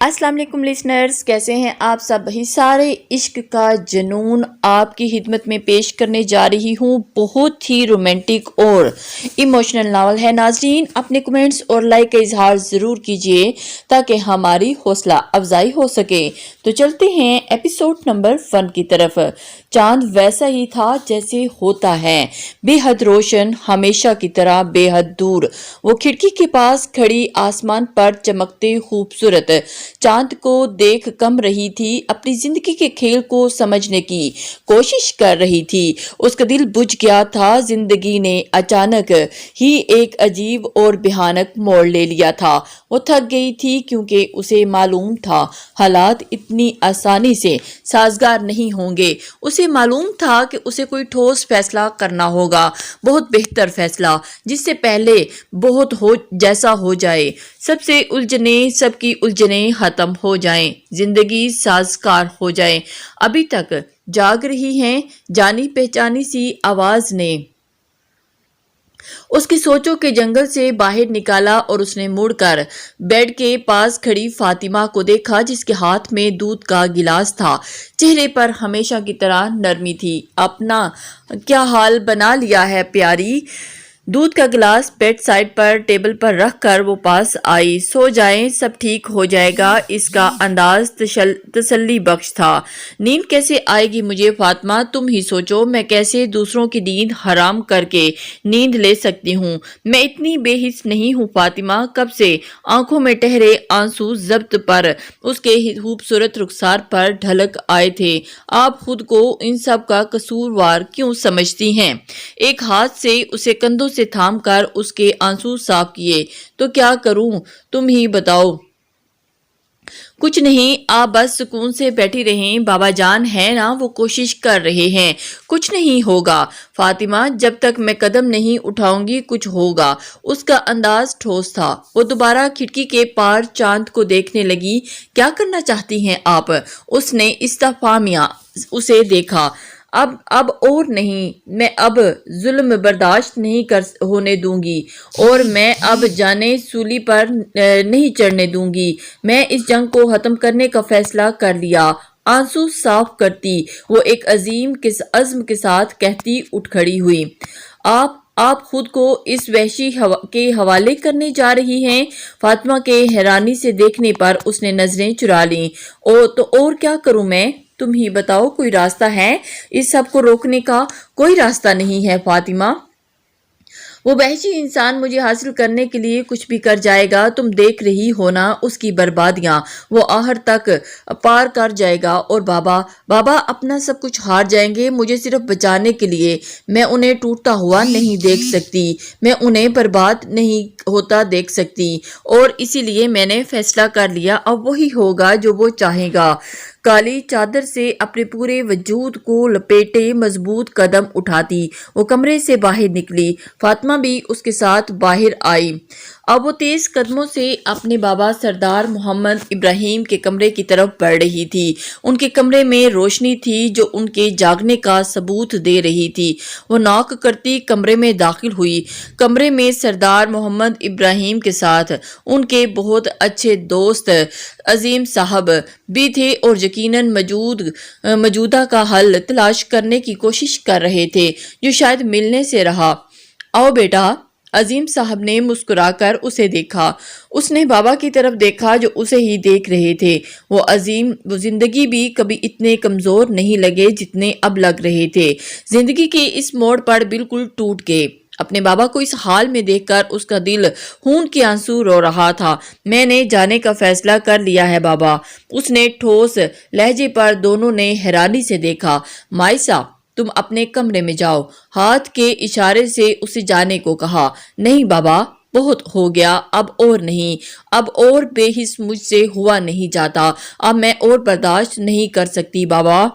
السلام علیکم لسنرز، کیسے ہیں آپ سب؟ سارے عشق کا جنون آپ کی خدمت میں پیش کرنے جا رہی ہوں۔ بہت ہی رومانٹک اور ایموشنل ناول ہے۔ ناظرین اپنے کمنٹس اور لائک کا اظہار ضرور کیجیے تاکہ ہماری حوصلہ افزائی ہو سکے۔ تو چلتے ہیں ایپیسوڈ نمبر 1 کی طرف۔ چاند ویسا ہی تھا جیسے ہوتا ہے، بے حد روشن، ہمیشہ کی طرح بے حد دور۔ وہ کھڑکی کے پاس کھڑی آسمان پر چمکتے خوبصورت چاند کو دیکھ کم رہی تھی، اپنی زندگی کے کھیل کو سمجھنے کی کوشش کر رہی تھی۔ اس کا دل بجھ گیا تھا۔ زندگی نے اچانک ہی ایک عجیب اور بھیانک موڑ لے لیا تھا۔ وہ تھک گئی تھی کیونکہ اسے معلوم تھا حالات اتنی آسانی سے سازگار نہیں ہوں گے۔ اسے معلوم تھا کہ اسے کوئی ٹھوس فیصلہ کرنا ہوگا، بہت بہتر فیصلہ، جس سے پہلے بہت جیسا ہو جائے، سب کی الجھنیں ختم ہو جائیں، زندگی سازگار ہو جائے۔ ابھی تک جاگ رہی ہیں، جانی پہچانی سی آواز نے اس کی سوچوں کے جنگل سے باہر نکالا اور اس نے مڑ کر بیڈ کے پاس کھڑی فاطمہ کو دیکھا، جس کے ہاتھ میں دودھ کا گلاس تھا، چہرے پر ہمیشہ کی طرح نرمی تھی۔ اپنا کیا حال بنا لیا ہے پیاری؟ دودھ کا گلاس بیڈ سائڈ پر ٹیبل پر رکھ کر وہ پاس آئی۔ سو جائیں، سب ٹھیک ہو جائے گا۔ اس کا انداز تسلی بخش تھا۔ نیند کیسے آئے گی مجھے فاطمہ؟ تم ہی سوچو، میں کیسے دوسروں کی نیند حرام کر کے نیند لے سکتی ہوں؟ میں اتنی بے حس نہیں ہوں فاطمہ۔ کب سے آنکھوں میں ٹھہرے آنسو ضبط پر اس کے خوبصورت رخسار پر ڈھلک آئے تھے۔ آپ خود کو ان سب کا قصوروار کیوں سمجھتی ہیں؟ ایک ہاتھ سے اسے کندھوں سے تھام کر اس کے آنسو صاف کیے۔ تو کیا کروں، تم ہی بتاؤ۔ کچھ نہیں، آپ بس سکون سے بیٹھی رہیں، بابا جان ہے نا، وہ کوشش کر رہے ہیں، کچھ نہیں ہوگا فاطمہ، جب تک میں قدم نہیں اٹھاؤں گی کچھ ہوگا۔ اس کا انداز ٹھوس تھا۔ وہ دوبارہ کھڑکی کے پار چاند کو دیکھنے لگی۔ کیا کرنا چاہتی ہیں آپ؟ اس نے استفہامیہ اسے دیکھا۔ اب اور نہیں، میں اب ظلم برداشت نہیں ہونے دوں گی، اور میں اب جانیں سولی پر نہیں چڑھنے دوں گی۔ میں اس جنگ کو ختم کرنے کا فیصلہ کر لیا۔ آنسو صاف کرتی وہ ایک عظیم عزم کے ساتھ کہتی اٹھ کھڑی ہوئی۔ آپ خود کو اس وحشی کے حوالے کرنے جا رہی ہیں؟ فاطمہ کے حیرانی سے دیکھنے پر اس نے نظریں چرا لیں۔ تو اور کیا کروں میں؟ تم ہی بتاؤ، کوئی راستہ ہے اس سب کو روکنے کا؟ کوئی راستہ نہیں ہے فاطمہ۔ وہ وحشی انسان مجھے حاصل کرنے کے لیے کچھ بھی کر جائے گا، تم دیکھ رہی ہو نا اس کی بربادیاں، وہ آخر تک پار کر جائے گا، اور بابا اپنا سب کچھ ہار جائیں گے مجھے صرف بچانے کے لیے۔ میں انہیں ٹوٹتا ہوا نہیں دیکھ سکتی، میں انہیں برباد نہیں ہوتا دیکھ سکتی، اور اسی لیے میں نے فیصلہ کر لیا، اب وہی ہوگا جو وہ چاہے گا۔ کالی چادر سے اپنے پورے وجود کو لپیٹے مضبوط قدم اٹھاتی وہ کمرے سے باہر نکلی۔ فاطمہ بھی اس کے ساتھ باہر آئی۔ اب وہ تیز قدموں سے اپنے بابا سردار محمد ابراہیم کے کمرے کی طرف بڑھ رہی تھی۔ ان کے کمرے میں روشنی تھی جو ان کے جاگنے کا ثبوت دے رہی تھی۔ وہ ناک کرتی کمرے میں داخل ہوئی۔ کمرے میں سردار محمد ابراہیم کے ساتھ ان کے بہت اچھے دوست عظیم صاحب بھی تھے، اور یقیناً موجودہ کا حل تلاش کرنے کی کوشش کر رہے تھے جو شاید ملنے سے رہا۔ آؤ بیٹا، عظیم صاحب نے مسکرا کر اسے دیکھا۔ اس نے بابا کی طرف دیکھا جو اسے ہی دیکھ رہے تھے۔ وہ زندگی بھی کبھی اتنے کمزور نہیں لگے جتنے اب لگ رہے تھے۔ زندگی کے اس موڑ پر بالکل ٹوٹ گئے۔ اپنے بابا کو اس حال میں دیکھ کر اس کا دل خون کے آنسو رو رہا تھا۔ میں نے جانے کا فیصلہ کر لیا ہے بابا، اس نے ٹھوس لہجے پر دونوں نے حیرانی سے دیکھا۔ مائسا، تم اپنے کمرے میں جاؤ، ہاتھ کے اشارے سے اسے جانے کو کہا۔ نہیں بابا، بہت ہو گیا، اب اور نہیں، اب اور بے حس مجھ سے ہوا نہیں جاتا، اب میں اور برداشت نہیں کر سکتی بابا،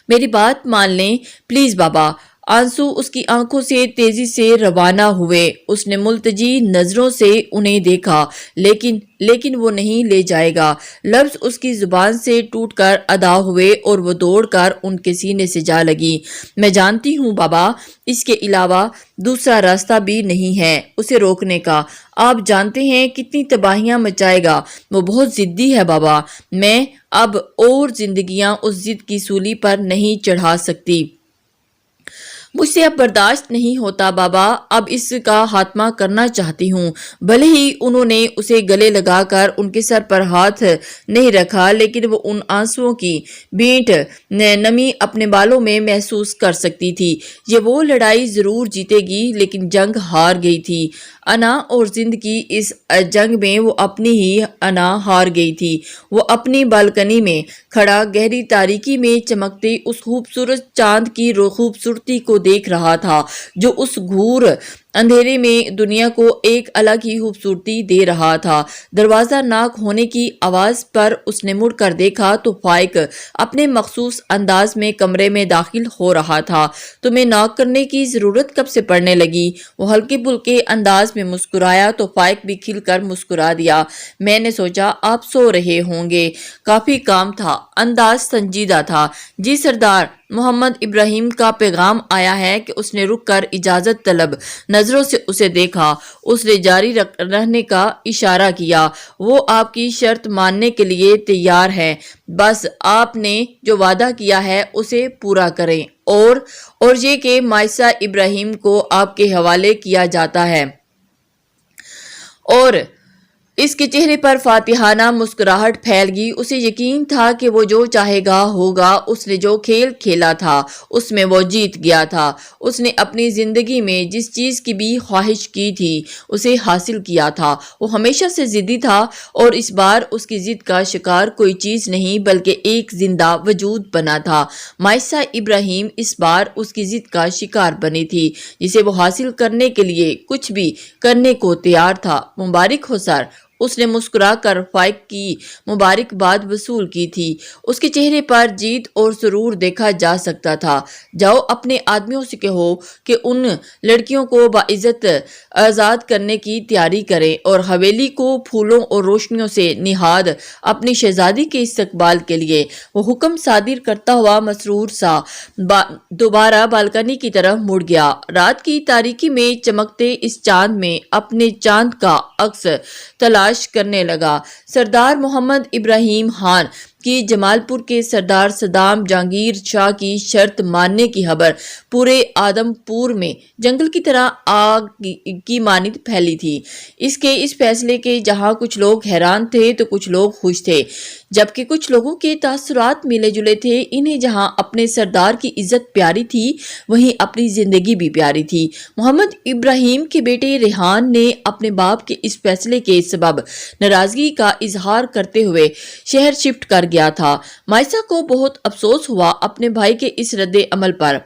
میری بات مان لیں پلیز بابا۔ آنسو اس کی آنکھوں سے تیزی سے روانہ ہوئے۔ اس نے ملتجی نظروں سے انہیں دیکھا، لیکن وہ نہیں لے جائے گا۔ لفظ اس کی زبان سے ٹوٹ کر ادا ہوئے اور وہ دوڑ کر ان کے سینے سے جا لگی۔ میں جانتی ہوں بابا، اس کے علاوہ دوسرا راستہ بھی نہیں ہے اسے روکنے کا۔ آپ جانتے ہیں کتنی تباہیاں مچائے گا۔ وہ بہت ضدی ہے بابا۔ میں اب اور زندگیاں اس ضد کی سولی پر نہیں چڑھا سکتی۔ مجھ سے اب برداشت نہیں ہوتا بابا، اب اس کا خاتمہ کرنا چاہتی ہوں۔ بھلے ہی انہوں نے اسے گلے لگا کر ان کے سر پر ہاتھ نہیں رکھا، لیکن وہ ان آنسوؤں کی بھینٹ نمی اپنے بالوں میں محسوس کر سکتی تھی۔ یہ وہ لڑائی ضرور جیتے گی، لیکن جنگ ہار گئی تھی۔ انا اور زند کی اس جنگ میں وہ اپنی ہی انا ہار گئی تھی۔ وہ اپنی بالکنی میں کھڑا گہری تاریکی میں چمکتے اس خوبصورت چاند کی خوبصورتی کو دیکھ رہا تھا، جو اس گھور اندھیرے میں دنیا کو ایک الگ ہی خوبصورتی دے رہا تھا۔ دروازہ ناک ہونے کی آواز پر اس نے مڑ کر دیکھا تو فائق اپنے مخصوص انداز میں کمرے میں داخل ہو رہا تھا۔ تمہیں ناک کرنے کی ضرورت کب سے پڑنے لگی؟ وہ ہلکے پھلکے انداز میں مسکرایا تو فائق بھی کھل کر مسکرا دیا۔ میں نے سوچا آپ سو رہے ہوں گے، کافی کام تھا۔ انداز سنجیدہ تھا۔ جی سردار، محمد ابراہیم کا پیغام آیا ہے کہ اس نے رک کر اجازت طلب نظروں سے اسے دیکھا۔ اس نے جاری رہنے کا اشارہ کیا۔ وہ آپ کی شرط ماننے کے لیے تیار ہے، بس آپ نے جو وعدہ کیا ہے اسے پورا کریں، اور یہ کہ مائسہ ابراہیم کو آپ کے حوالے کیا جاتا ہے۔ اور اس کے چہرے پر فاتحانہ مسکراہٹ پھیل گئی۔ اسے یقین تھا کہ وہ جو چاہے گا ہوگا۔ اس نے جو کھیل کھیلا تھا اس میں وہ جیت گیا تھا۔ اس نے اپنی زندگی میں جس چیز کی بھی خواہش کی تھی اسے حاصل کیا تھا۔ وہ ہمیشہ سے ضدی تھا، اور اس بار اس کی ضد کا شکار کوئی چیز نہیں بلکہ ایک زندہ وجود بنا تھا۔ مائسہ ابراہیم اس بار اس کی ضد کا شکار بنی تھی، جسے وہ حاصل کرنے کے لیے کچھ بھی کرنے کو تیار تھا۔ مبارک ہو سر، اس نے مسکرا کر فائق کی مبارکباد وصول کی تھی۔ اس کے چہرے پر جیت اور سرور دیکھا جا سکتا تھا۔ جاؤ اپنے آدمیوں سے کہو کہ ان لڑکیوں کو باعزت آزاد کرنے کی تیاری کریں، اور حویلی کو پھولوں اور روشنیوں سے نہاد اپنی شہزادی کے استقبال کے لیے۔ وہ حکم صادر کرتا ہوا مسرور سا دوبارہ بالکنی کی طرف مڑ گیا۔ رات کی تاریکی میں چمکتے اس چاند میں اپنے چاند کا عکس تلاش کرنے لگا۔ سردار محمد ابراہیم خان کی جمال پور کے سردار صدام جہانگیر شاہ کی شرط ماننے کی خبر پورے آدم پور میں جنگل کی طرح آگ کی مانند پھیلی تھی۔ اس فیصلے کے جہاں کچھ لوگ حیران تھے تو کچھ لوگ خوش تھے، جبکہ کچھ لوگوں کے تاثرات ملے جلے تھے۔ انہیں جہاں اپنے سردار کی عزت پیاری تھی، وہیں اپنی زندگی بھی پیاری تھی۔ محمد ابراہیم کے بیٹے ریحان نے اپنے باپ کے اس فیصلے کے سبب ناراضگی کا اظہار کرتے ہوئے شہر شفٹ کر گیا تھا۔ مائسہ کو بہت افسوس ہوا اپنے بھائی کے اس رد عمل پر۔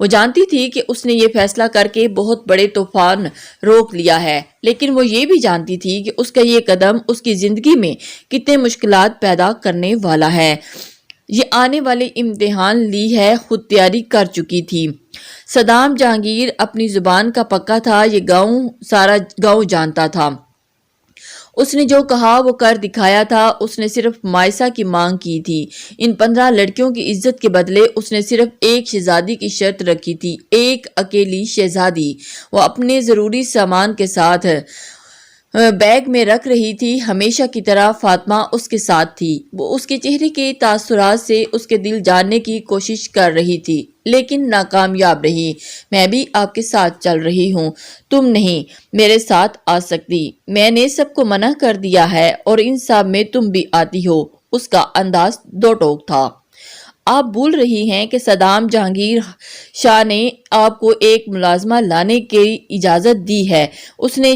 وہ جانتی تھی کہ اس نے یہ فیصلہ کر کے بہت بڑے طوفان روک لیا ہے، لیکن وہ یہ بھی جانتی تھی کہ اس کا یہ قدم اس کی زندگی میں کتنے مشکلات پیدا کرنے والا ہے۔ یہ آنے والے امتحان لی ہے خود تیاری کر چکی تھی۔ صدام جہانگیر اپنی زبان کا پکا تھا، یہ سارا گاؤں جانتا تھا۔ اس نے جو کہا وہ کر دکھایا تھا۔ اس نے صرف مائسہ کی مانگ کی تھی۔ ان 15 لڑکیوں کی عزت کے بدلے اس نے صرف ایک شہزادی کی شرط رکھی تھی، ایک اکیلی شہزادی۔ وہ اپنے ضروری سامان کے ساتھ بیگ میں رکھ رہی تھی۔ ہمیشہ کی طرح فاطمہ اس کے ساتھ تھی۔ وہ اس کے چہرے کے تاثرات سے اس کے دل جاننے کی کوشش کر رہی تھی، لیکن ناکامیاب رہی۔ میں بھی آپ کے ساتھ چل رہی ہوں، تم نہیں میرے ساتھ آ سکتی۔ میں نے سب کو منع کر دیا ہے، اور ان سب میں تم بھی آتی ہو۔ اس کا انداز دو ٹوک تھا۔ آپ بھول رہی ہیں کہ صدام جہانگیر شاہ نے آپ کو ایک ملازمہ لانے کی اجازت دی ہے۔ اس نے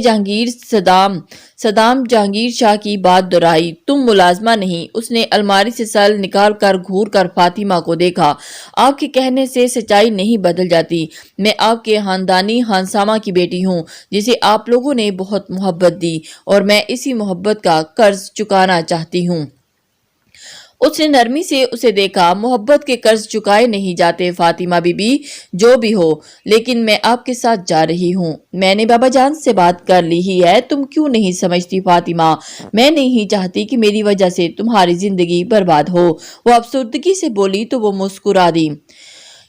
صدام جہانگیر شاہ کی بات دہرائی۔ تم ملازمہ نہیں۔ اس نے الماری سے سل نکال کر گھور کر فاطمہ کو دیکھا۔ آپ کے کہنے سے سچائی نہیں بدل جاتی۔ میں آپ کے خاندانی خانسامہ کی بیٹی ہوں، جسے آپ لوگوں نے بہت محبت دی، اور میں اسی محبت کا قرض چکانا چاہتی ہوں۔ اس نے نرمی سے اسے دیکھا۔ محبت کے قرض چکائے نہیں جاتے فاطمہ بی بی، جو بھی ہو، لیکن میں آپ کے ساتھ جا رہی ہوں۔ میں نے بابا جان سے بات کر لی ہی ہے، تم کیوں نہیں سمجھتی فاطمہ؟ میں نہیں چاہتی کہ میری وجہ سے تمہاری زندگی برباد ہو۔ وہ افسردگی سے بولی تو وہ مسکرا دی۔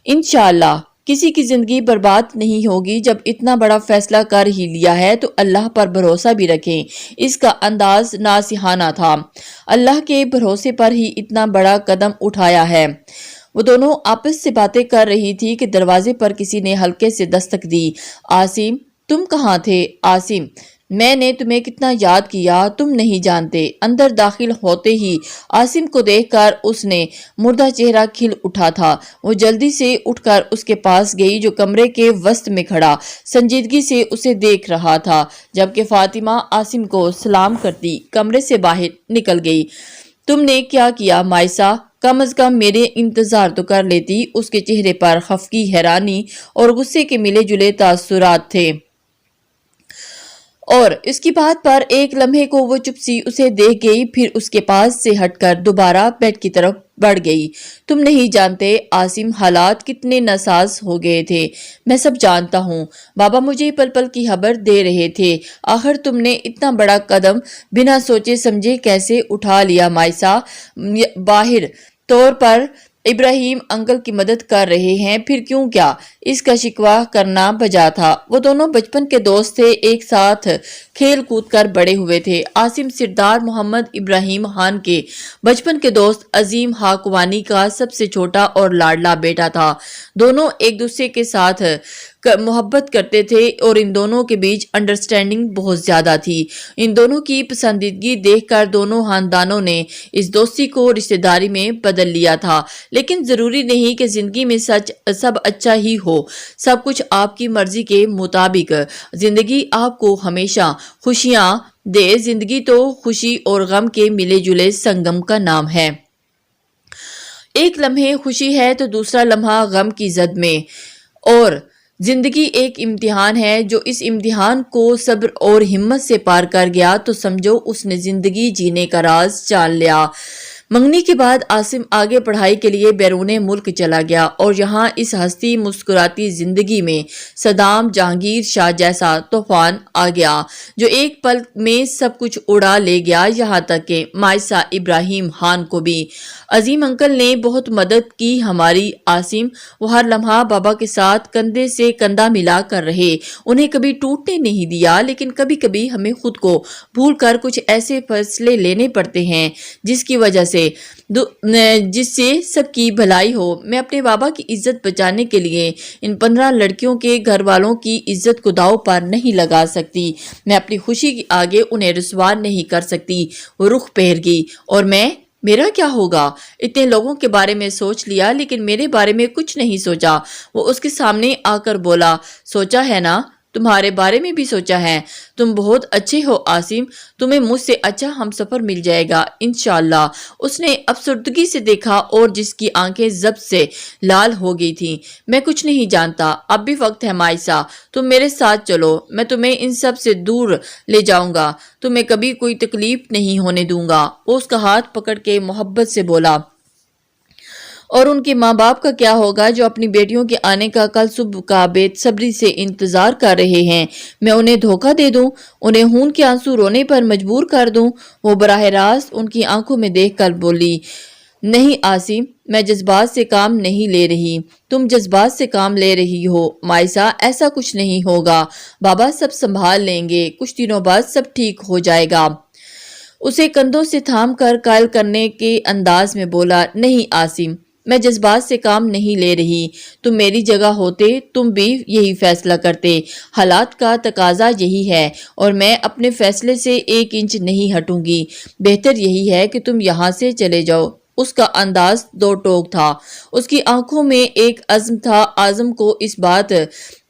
انشاءاللہ کسی کی زندگی برباد نہیں ہوگی۔ جب اتنا بڑا فیصلہ کر ہی لیا ہے تو اللہ پر بھروسہ بھی رکھیں۔ اس کا انداز ناصحانہ تھا۔ اللہ کے بھروسے پر ہی اتنا بڑا قدم اٹھایا ہے۔ وہ دونوں آپس سے باتیں کر رہی تھی کہ دروازے پر کسی نے ہلکے سے دستک دی۔ عاصم، تم کہاں تھے؟ عاصم، میں نے تمہیں کتنا یاد کیا، تم نہیں جانتے۔ اندر داخل ہوتے ہی عاصم کو دیکھ کر اس نے مردہ چہرہ کھل اٹھا تھا۔ وہ جلدی سے اٹھ کر اس کے پاس گئی جو کمرے کے وسط میں کھڑا سنجیدگی سے اسے دیکھ رہا تھا، جبکہ فاطمہ عاصم کو سلام کرتی کمرے سے باہر نکل گئی۔ تم نے کیا کیا مائسا؟ کم از کم میرے انتظار تو کر لیتی۔ اس کے چہرے پر خفگی، حیرانی اور غصے کے ملے جلے تاثرات تھے، اور اس کی بات پر ایک لمحے کو وہ چپ سی اسے دیکھ گئی، پھر اس کے پاس سے ہٹ کر دوبارہ بیڈ کی طرف بڑھ گئی۔ تم نہیں جانتے عاصم، حالات کتنے ناساز ہو گئے تھے۔ میں سب جانتا ہوں، بابا مجھے پل پل کی خبر دے رہے تھے۔ آخر تم نے اتنا بڑا قدم بنا سوچے سمجھے کیسے اٹھا لیا مائسا؟ باہر طور پر ابراہیم انکل کی مدد کر رہے ہیں، پھر کیوں کیا اس کا شکوہ کرنا بجا تھا۔ وہ دونوں بچپن کے دوست تھے، ایک ساتھ کھیل کود کر بڑے ہوئے تھے۔ عاصم سردار محمد ابراہیم خان کے بچپن کے دوست عظیم حاکوانی کا سب سے چھوٹا اور لاڈلا بیٹا تھا۔ دونوں ایک دوسرے کے ساتھ محبت کرتے تھے اور ان دونوں کے بیچ انڈرسٹینڈنگ بہت زیادہ تھی۔ ان دونوں کی پسندیدگی دیکھ کر دونوں خاندانوں نے اس دوستی کو رشتہ داری میں بدل لیا تھا۔ لیکن ضروری نہیں کہ زندگی میں سب اچھا ہی ہو، سب کچھ آپ کی مرضی کے مطابق۔ زندگی آپ کو ہمیشہ خوشیاں دے۔ زندگی تو خوشی اور غم کے ملے جلے سنگم کا نام ہے۔ ایک لمحے خوشی ہے تو دوسرا لمحہ غم کی زد میں، اور زندگی ایک امتحان ہے۔ جو اس امتحان کو صبر اور ہمت سے پار کر گیا تو سمجھو اس نے زندگی جینے کا راز جان لیا۔ منگنی کے بعد عاصم آگے پڑھائی کے لیے بیرون ملک چلا گیا، اور یہاں اس ہستی مسکراتی زندگی میں صدام جہانگیر شاہ جیسا طوفان آ گیا جو ایک پل میں سب کچھ اڑا لے گیا، یہاں تک کہ مائسا ابراہیم خان کو بھی۔ عظیم انکل نے بہت مدد کی ہماری عاصم، وہ ہر لمحہ بابا کے ساتھ کندھے سے کندھا ملا کر رہے، انہیں کبھی ٹوٹنے نہیں دیا۔ لیکن کبھی کبھی ہمیں خود کو بھول کر کچھ ایسے فیصلے لینے پڑتے ہیں جس کی وجہ سے جس سے سب کی بھلائی ہو۔ میں اپنے بابا کی عزت بچانے کے لیے ان 15 لڑکیوں کے گھر والوں کی عزت کو داؤ پر نہیں لگا سکتی۔ میں اپنی خوشی کے آگے انہیں رسوا نہیں کر سکتی۔ وہ رخ پھیر گئی۔ اور میرا کیا ہوگا؟ اتنے لوگوں کے بارے میں سوچ لیا لیکن میرے بارے میں کچھ نہیں سوچا۔ وہ اس کے سامنے آ کر بولا، سوچا ہے نا؟ تمہارے بارے میں بھی سوچا ہے۔ تم بہت اچھے ہو عاصم، تمہیں مجھ سے اچھا ہم سفر مل جائے گا انشاءاللہ۔ اس نے افسردگی سے دیکھا اور جس کی آنکھیں ضبط سے لال ہو گئی تھیں۔ میں کچھ نہیں جانتا، اب بھی وقت ہے مائسا، تم میرے ساتھ چلو، میں تمہیں ان سب سے دور لے جاؤں گا، تمہیں کبھی کوئی تکلیف نہیں ہونے دوں گا۔ وہ اس کا ہاتھ پکڑ کے محبت سے بولا، اور ان کے ماں باپ کا کیا ہوگا جو اپنی بیٹیوں کے آنے کا کل صبح کا بے صبری سے انتظار کر رہے ہیں؟ میں انہیں دھوکہ دے دوں، انہیں خون کے آنسو رونے پر مجبور کر دوں؟ وہ براہ راست ان کی آنکھوں میں دیکھ کر بولی، نہیں عاصم، میں جذبات سے کام نہیں لے رہی، تم جذبات سے کام لے رہی ہو۔ مائسا، ایسا کچھ نہیں ہوگا، بابا سب سنبھال لیں گے، کچھ دنوں بعد سب ٹھیک ہو جائے گا۔ اسے کندھوں سے تھام کر قائل کرنے کے انداز میں بولا، نہیں عاصم، میں جذبات سے کام نہیں لے رہی، تم میری جگہ ہوتے تم بھی یہی فیصلہ کرتے۔ حالات کا تقاضا یہی ہے اور میں اپنے فیصلے سے 1 انچ نہیں ہٹوں گی۔ بہتر یہی ہے کہ تم یہاں سے چلے جاؤ۔ اس کا انداز دو ٹوک تھا، اس کی آنکھوں میں ایک عزم تھا۔ اعظم کو اس بات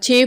6